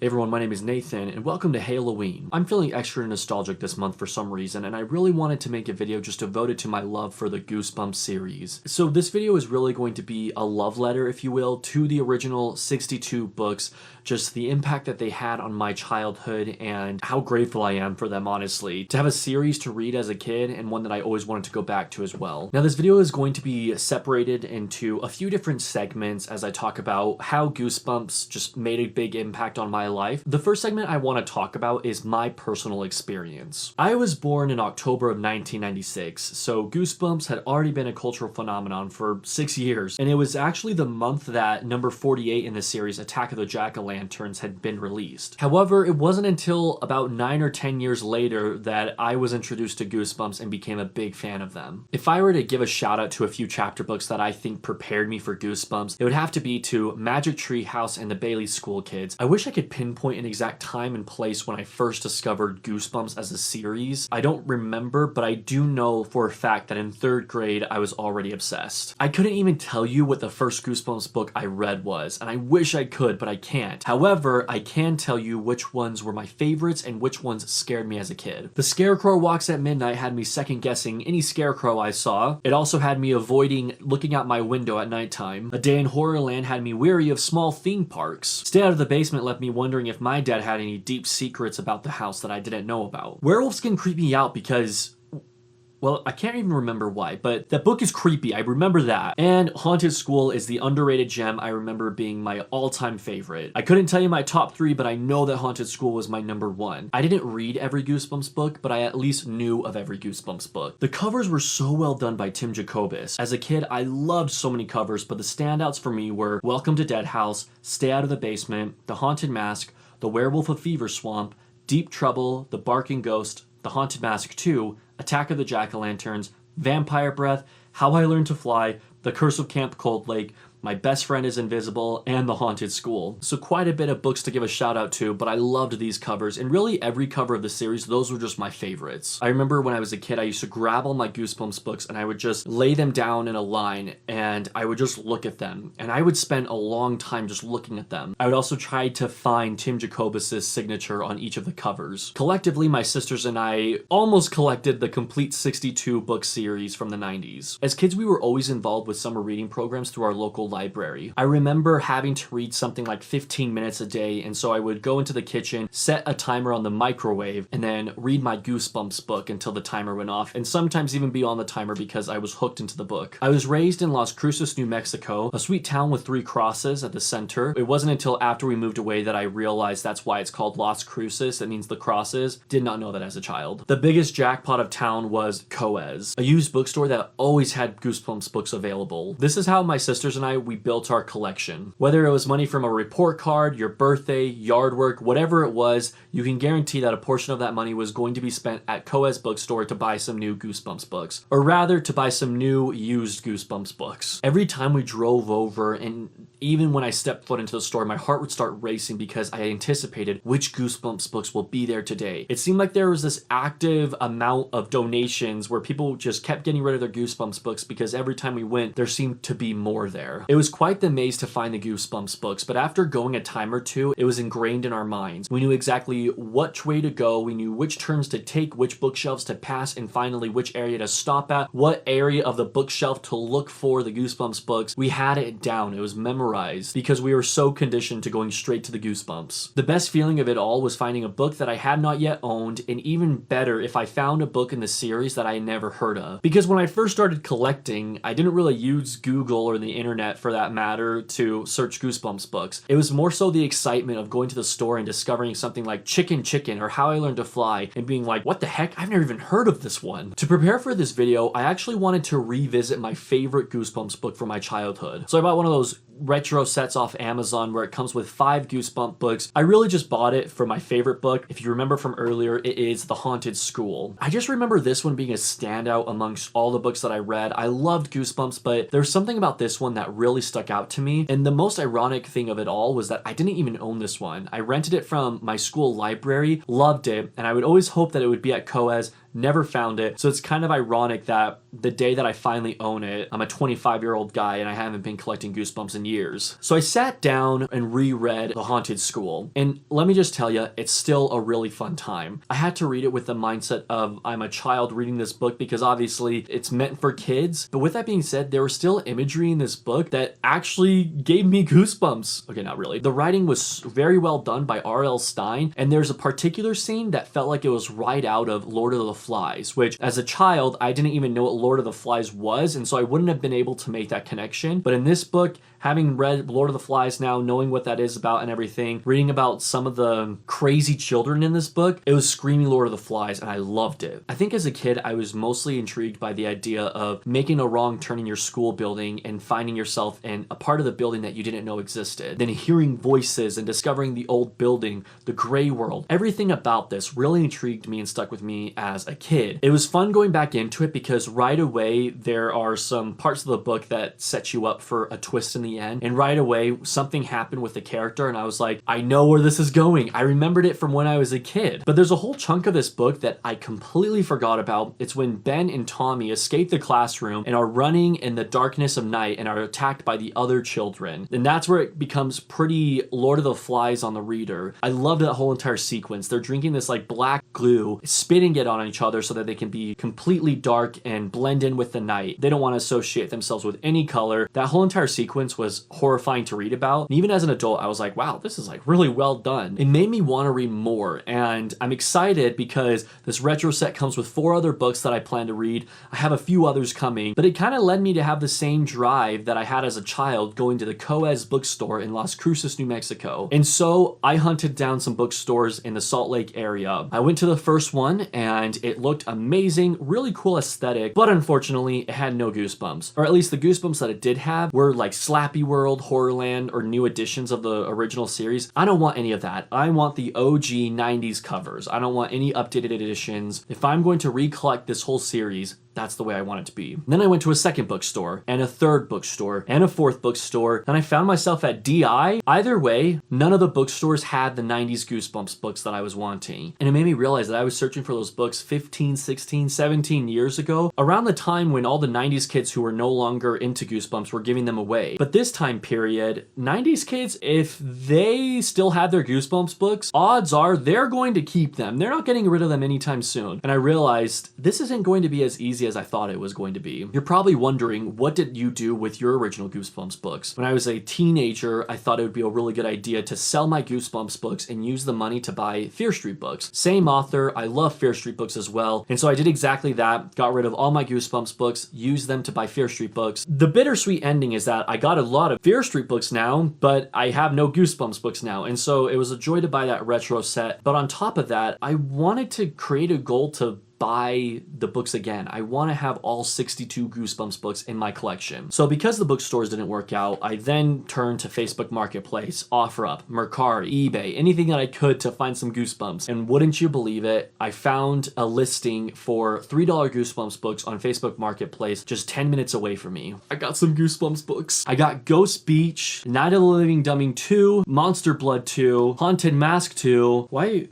Hey everyone, my name is Nathan, and welcome to HALEoween. I'm feeling extra nostalgic this month for some reason, and I really wanted to make a video just devoted to my love for the Goosebumps series. So this video is really going to be a love letter, if you will, to the original 62 books, just the impact that they had on my childhood and how grateful I am for them, honestly. To have a series to read as a kid, and one that I always wanted to go back to as well. Now this video is going to be separated into a few different segments as I talk about how Goosebumps just made a big impact on my life. The first segment I want to talk about is my personal experience. I was born in October of 1996, so Goosebumps had already been a cultural phenomenon for 6 years, and it was actually the month that number 48 in the series, Attack of the Jack-o'-lanterns, had been released. However, it wasn't until about 9 or 10 years later that I was introduced to Goosebumps and became a big fan of them. If I were to give a shout out to a few chapter books that I think prepared me for Goosebumps, it would have to be to Magic Tree House and the Bailey School Kids. I wish I could pinpoint an exact time and place when I first discovered Goosebumps as a series. I don't remember, but I do know for a fact that in 3rd grade I was already obsessed. I couldn't even tell you what the first Goosebumps book I read was, and I wish I could, but I can't. However, I can tell you which ones were my favorites and which ones scared me as a kid. The Scarecrow Walks at Midnight had me second guessing any scarecrow I saw. It also had me avoiding looking out my window at nighttime. A Day in Horrorland had me weary of small theme parks. Stay Out of the Basement left me wondering if my dad had any deep secrets about the house that I didn't know about. Werewolves can creep me out because, well, I can't even remember why, but that book is creepy, I remember that. And Haunted School is the underrated gem I remember being my all-time favorite. I couldn't tell you my top 3, but I know that Haunted School was my number 1. I didn't read every Goosebumps book, but I at least knew of every Goosebumps book. The covers were so well done by Tim Jacobus. As a kid, I loved so many covers, but the standouts for me were Welcome to Dead House, Stay Out of the Basement, The Haunted Mask, The Werewolf of Fever Swamp, Deep Trouble, The Barking Ghost, The Haunted Mask 2, Attack of the Jack-o'-lanterns, Vampire Breath, How I Learned to Fly, The Curse of Camp Cold Lake, My Best Friend is Invisible, and The Haunted School. So quite a bit of books to give a shout out to, but I loved these covers, and really every cover of the series, those were just my favorites. I remember when I was a kid, I used to grab all my Goosebumps books and I would just lay them down in a line and I would just look at them, and I would spend a long time just looking at them. I would also try to find Tim Jacobus' signature on each of the covers. Collectively, my sisters and I almost collected the complete 62 book series from the 90s. As kids, we were always involved with summer reading programs through our local library. I remember having to read something like 15 minutes a day, and so I would go into the kitchen, set a timer on the microwave, and then read my Goosebumps book until the timer went off, and sometimes even beyond the timer because I was hooked into the book. I was raised in Las Cruces, New Mexico, a sweet town with 3 crosses at the center. It wasn't until after we moved away that I realized that's why it's called Las Cruces. That means the crosses. Did not know that as a child. The biggest jackpot of town was Coes, a used bookstore that always had Goosebumps books available. This is how my sisters and I, we built our collection. Whether it was money from a report card, your birthday, yard work, whatever it was, you can guarantee that a portion of that money was going to be spent at Coes bookstore to buy some new Goosebumps books. Or rather, to buy some new used Goosebumps books. Every time we drove over, and even when I stepped foot into the store, my heart would start racing because I anticipated which Goosebumps books will be there today. It seemed like there was this active amount of donations where people just kept getting rid of their Goosebumps books because every time we went, there seemed to be more there. It was quite the maze to find the Goosebumps books, but after going a time or two, it was ingrained in our minds. We knew exactly which way to go, we knew which turns to take, which bookshelves to pass, and finally which area to stop at, what area of the bookshelf to look for the Goosebumps books. We had it down. It was memorized because we were so conditioned to going straight to the Goosebumps. The best feeling of it all was finding a book that I had not yet owned, and even better if I found a book in the series that I had never heard of. Because when I first started collecting, I didn't really use Google or the internet for that matter to search Goosebumps books. It was more so the excitement of going to the store and discovering something like Chicken Chicken or How I Learned to Fly and being like, what the heck? I've never even heard of this one. To prepare for this video, I actually wanted to revisit my favorite Goosebumps book from my childhood. So I bought one of those retro sets off Amazon where it comes with 5 Goosebump books. I really just bought it for my favorite book. If you remember from earlier, it is The Haunted School. I just remember this one being a standout amongst all the books that I read. I loved Goosebumps, but there's something about this one that really stuck out to me. And the most ironic thing of it all was that I didn't even own this one. I rented it from my school library, loved it, and I would always hope that it would be at Coes, never found it. So it's kind of ironic that the day that I finally own it, I'm a 25-year-old guy and I haven't been collecting Goosebumps in years. So I sat down and reread The Haunted School, and let me just tell you, it's still a really fun time. I had to read it with the mindset of I'm a child reading this book because obviously it's meant for kids. But with that being said, there was still imagery in this book that actually gave me goosebumps. Okay, not really. The writing was very well done by R.L. Stine, and there's a particular scene that felt like it was right out of Lord of the Flies, which as a child, I didn't even know what Lord of the Flies was, and so I wouldn't have been able to make that connection. But in this book, having read Lord of the Flies now, knowing what that is about and everything, reading about some of the crazy children in this book, it was screaming Lord of the Flies, and I loved it. I think as a kid, I was mostly intrigued by the idea of making a wrong turn in your school building and finding yourself in a part of the building that you didn't know existed. Then hearing voices and discovering the old building, the gray world. Everything about this really intrigued me and stuck with me as a kid. It was fun going back into it because right away, there are some parts of the book that set you up for a twist in the end. And right away, something happened with the character and I was like, I know where this is going. I remembered it from when I was a kid. But there's a whole chunk of this book that I completely forgot about. It's when Ben and Tommy escape the classroom and are running in the darkness of night and are attacked by the other children. And that's where it becomes pretty Lord of the Flies on the reader. I loved that whole entire sequence. They're drinking this like black glue, spitting it on each other so that they can be completely dark and blend in with the night. They don't want to associate themselves with any color. That whole entire sequence was horrifying to read about. And even as an adult, I was like, wow, this is like really well done. It made me want to read more. And I'm excited because this retro set comes with 4 other books that I plan to read. I have a few others coming, but it kind of led me to have the same drive that I had as a child going to the Coes bookstore in Las Cruces, New Mexico. And so I hunted down some bookstores in the Salt Lake area. I went to the first one and it looked amazing, really cool aesthetic, but unfortunately it had no Goosebumps. Or at least the Goosebumps that it did have were like Slappy World, Horrorland, or new editions of the original series. I don't want any of that. I want the OG 90s covers. I don't want any updated editions. If I'm going to recollect this whole series, that's the way I want it to be. And then I went to a second bookstore, and a third bookstore, and a fourth bookstore, and I found myself at DI. Either way, none of the bookstores had the 90s Goosebumps books that I was wanting. And it made me realize that I was searching for those books 15, 16, 17 years ago, around the time when all the 90s kids who were no longer into Goosebumps were giving them away. But this time period, 90s kids, if they still had their Goosebumps books, odds are they're going to keep them. They're not getting rid of them anytime soon. And I realized this isn't going to be as easy as I thought it was going to be. You're probably wondering, what did you do with your original Goosebumps books? When I was a teenager, I thought it would be a really good idea to sell my Goosebumps books and use the money to buy Fear Street books. Same author, I love Fear Street books as well. And so I did exactly that, got rid of all my Goosebumps books, used them to buy Fear Street books. The bittersweet ending is that I got a lot of Fear Street books now, but I have no Goosebumps books now. And so it was a joy to buy that retro set. But on top of that, I wanted to create a goal to buy the books again. I want to have all 62 Goosebumps books in my collection. So because the bookstores didn't work out, I then turned to Facebook Marketplace, OfferUp, Mercari, eBay, anything that I could to find some Goosebumps. And wouldn't you believe it, I found a listing for $3 Goosebumps books on Facebook Marketplace just 10 minutes away from me. I got some Goosebumps books. I got Ghost Beach, Night of the Living Dummy 2, Monster Blood 2, Haunted Mask 2. Why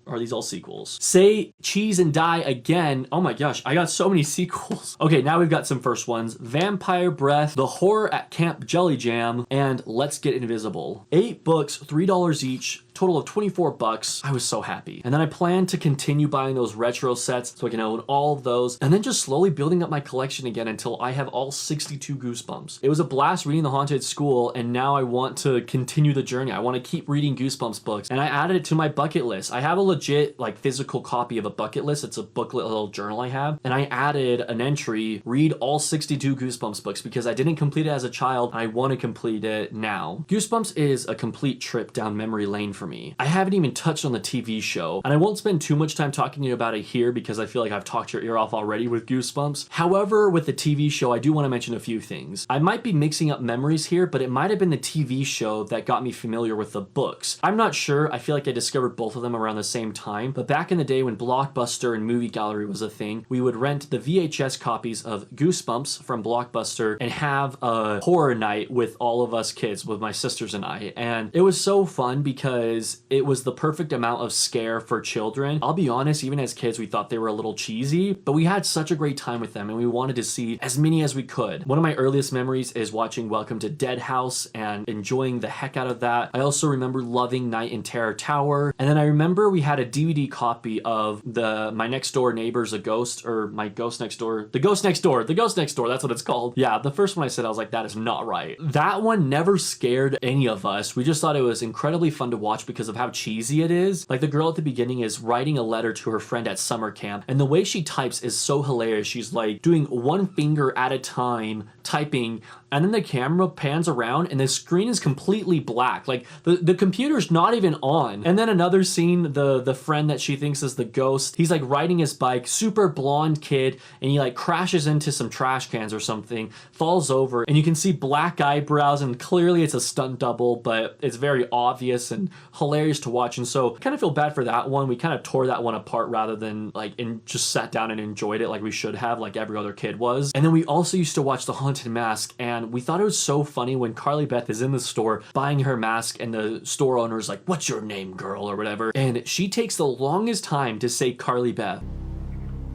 are these all sequels? Say Cheese and Die Again. Oh my gosh, I got so many sequels. Okay, now we've got some first ones. Vampire Breath, The Horror at Camp Jelly Jam, and Let's Get Invisible. 8 books, $3 each. Total of 24 bucks. I was so happy. And then I plan to continue buying those retro sets so I can own all of those, and then just slowly building up my collection again until I have all 62 Goosebumps. It was a blast reading The Haunted School, and now I want to continue the journey. I want to keep reading Goosebumps books, and I added it to my bucket list. I have a legit like physical copy of a bucket list. It's a booklet, little journal I have, and I added an entry, read all 62 Goosebumps books, because I didn't complete it as a child, and I want to complete it now. Goosebumps is a complete trip down memory lane for me. I haven't even touched on the TV show, and I won't spend too much time talking to you about it here because I feel like I've talked your ear off already with Goosebumps. However, with the TV show, I do want to mention a few things. I might be mixing up memories here, but it might have been the TV show that got me familiar with the books. I'm not sure. I feel like I discovered both of them around the same time, but back in the day when Blockbuster and Movie Gallery was a thing, we would rent the VHS copies of Goosebumps from Blockbuster and have a horror night with all of us kids, with my sisters and I. And it was so fun because because it was the perfect amount of scare for children. I'll be honest, even as kids, we thought they were a little cheesy, but we had such a great time with them and we wanted to see as many as we could. One of my earliest memories is watching Welcome to Dead House and enjoying the heck out of that. I also remember loving Night in Terror Tower. And then I remember we had a DVD copy of My Next Door Neighbor's a Ghost, or My Ghost Next Door, The Ghost Next Door, that's what it's called. Yeah, the first one I said, I was like, that is not right. That one never scared any of us. We just thought it was incredibly fun to watch because of how cheesy it is. Like the girl at the beginning is writing a letter to her friend at summer camp, and the way she types is so hilarious. She's like doing one finger at a time typing, and then the camera pans around and the screen is completely black. Like the computer's not even on. And then another scene, the friend that she thinks is the ghost, he's like riding his bike, super blonde kid, and he like crashes into some trash cans or something, falls over, and you can see black eyebrows, and clearly it's a stunt double, but it's very obvious and hilarious to watch. And so I kind of feel bad for that one. We kind of tore that one apart rather than like just sat down and enjoyed it like we should have, like every other kid was. And then we also used to watch The Haunted Mask, and we thought it was so funny when Carly Beth is in the store buying her mask and the store owner is like, "What's your name, girl?" or whatever, and she takes the longest time to say Carly Beth.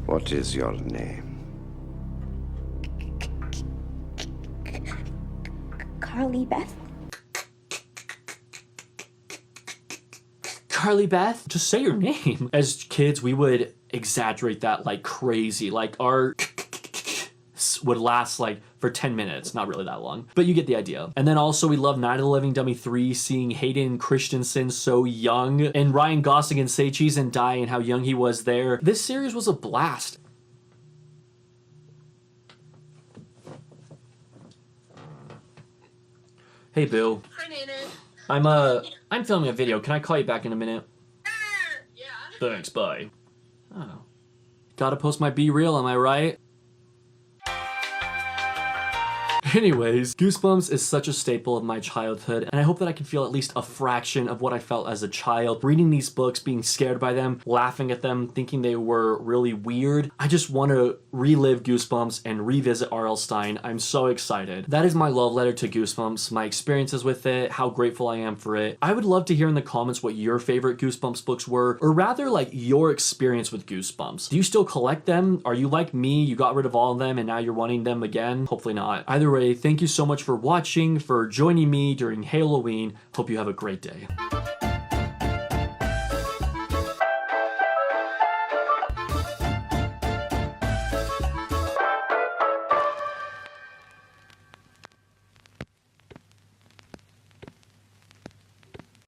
What is your name? Carly Beth? Carly Beth? Just say your name. As kids, we would exaggerate that like crazy. Like our would last like for 10 minutes, not really that long, but you get the idea. And then also we love Night of the Living Dummy 3, seeing Hayden Christensen so young, and Ryan Gosling and Say Cheese and Die and how young he was there. This series was a blast. Hey Boo. Hi Nana. I'm filming a video. Can I call you back in a minute? Yeah. Thanks, bye. Oh. Gotta post my Be Real, am I right? Anyways, Goosebumps is such a staple of my childhood, and I hope that I can feel at least a fraction of what I felt as a child, reading these books, being scared by them, laughing at them, thinking they were really weird. I just want to relive Goosebumps and revisit R.L. Stine. I'm so excited. That is my love letter to Goosebumps, my experiences with it, how grateful I am for it. I would love to hear in the comments what your favorite Goosebumps books were, or rather like your experience with Goosebumps. Do you still collect them? Are you like me? You got rid of all of them and now you're wanting them again? Hopefully not. Either way, thank you so much for watching, for joining me during HALEoween. Hope you have a great day.